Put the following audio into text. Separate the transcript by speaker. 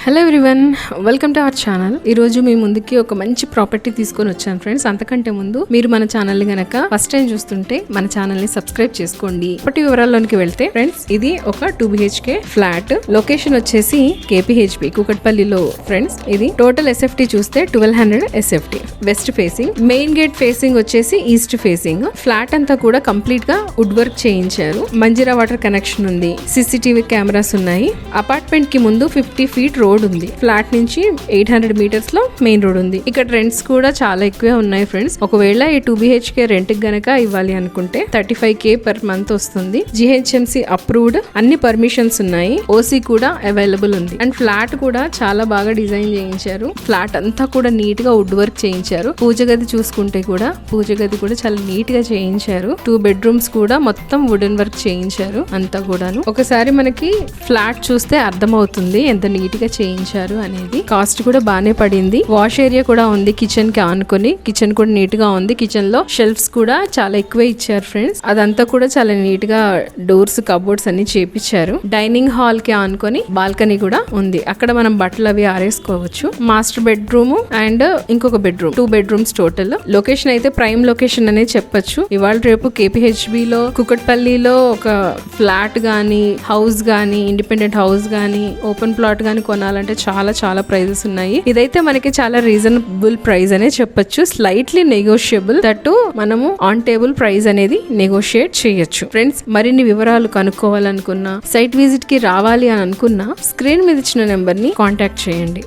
Speaker 1: Hello everyone, welcome to our channel. ఈ రోజు మీ ముందుకి ఒక మంచి ప్రాపర్టీ తీసుకొని వచ్చాను ఫ్రెండ్స్. అంతకంటే ముందు మీరు మన ఛానల్ ని గనక ఫస్ట్ టైం చూస్తుంటే మన ఛానల్ ని సబ్స్క్రైబ్ చేసుకోండి. ప్రాపర్టీ వివరాల్లోనికి వెళ్తే ఫ్రెండ్స్, ఇది ఒక 2 BHK ఫ్లాట్. లొకేషన్ వచ్చేసి KPHB కూకట్పల్లిలో ఫ్రెండ్స్. ఇది టోటల్ SFT చూస్తే 1200 SFT. West facing, main gate facing వచ్చేసి ఈస్ట్ ఫేసింగ్. ఫ్లాట్ అంతా కూడా కంప్లీట్ గా వుడ్ వర్క్ చేయించారు. మంజీరా వాటర్ కనెక్షన్ ఉంది, CCTV కెమెరాస్ ఉన్నాయి. అపార్ట్మెంట్ కి ముందు 50 feet రోడ్ ఉంది. ఫ్లాట్ నుంచి 800 meters లో మెయిన్ రోడ్ ఉంది. ఇక్కడ రెంట్స్ కూడా చాలా ఎక్కువే ఉన్నాయి ఫ్రెండ్స్. ఒకవేళ ఈ 2 BHK రెంట్ గనక ఇవ్వాలి అనుకుంటే 35K per month వస్తుంది. GHMC అప్రూవ్డ్, అన్ని పర్మిషన్స్ ఉన్నాయి. OC కూడా అవైలబుల్ ఉంది. అండ్ ఫ్లాట్ కూడా చాలా బాగా డిజైన్ చేయించారు. ఫ్లాట్ అంతా కూడా నీట్ గా వుడ్ వర్క్ చేయించారు. పూజ గది చూసుకుంటే కూడా పూజ గది కూడా చాలా నీట్ గా చేయించారు. 2 bedrooms కూడా మొత్తం వుడెన్ వర్క్ చేయించారు అంతా కూడాను. ఒకసారి మనకి ఫ్లాట్ చూస్తే అర్థమవుతుంది ఎంత నీట్ గా చేయించారు అనేది. కాస్ట్ కూడా బానే పడింది. వాష్ ఏరియా కూడా ఉంది కిచెన్ కి ఆనుకొని. కిచెన్ కూడా నీట్ గా ఉంది. కిచెన్ లో షెల్ఫ్స్ కూడా చాలా ఎక్కువే ఇచ్చారు ఫ్రెండ్స్. అదంతా కూడా చాలా నీట్ గా డోర్స్, కబోర్డ్స్ అన్ని చేపించారు. డైనింగ్ హాల్ కి ఆనుకొని బాల్కనీ కూడా ఉంది. అక్కడ మనం బట్టలు అవి ఆరేసుకోవచ్చు. మాస్టర్ బెడ్రూమ్ అండ్ ఇంకొక బెడ్రూమ్, 2 bedrooms టోటల్. లొకేషన్ అయితే ప్రైమ్ లొకేషన్ అనే చెప్పొచ్చు. ఇవాళ రేపు KPHB లో, కుకట్పల్లిలో ఒక ఫ్లాట్ గానీ, హౌస్ గానీ, ఇండిపెండెంట్ హౌస్ గానీ, ఓపెన్ ప్లాట్ గానీ కొనాలంటే చాలా ప్రైజెస్ ఉన్నాయి. ఇదైతే మనకి చాలా రీజనబుల్ ప్రైస్ అనే చెప్పొచ్చు. స్లైట్లీ నెగోషియబుల్, దట్టు మనము ఆన్ టేబుల్ ప్రైస్ అనేది నెగోషియేట్ చేయొచ్చు. ఫ్రెండ్స్, మరిన్ని వివరాలు కనుక్కోవాలనుకున్నా, సైట్ విజిట్ కి రావాలి అని అనుకున్నా, స్క్రీన్ మీద ఇచ్చిన నెంబర్ ని కాంటాక్ట్ చేయండి.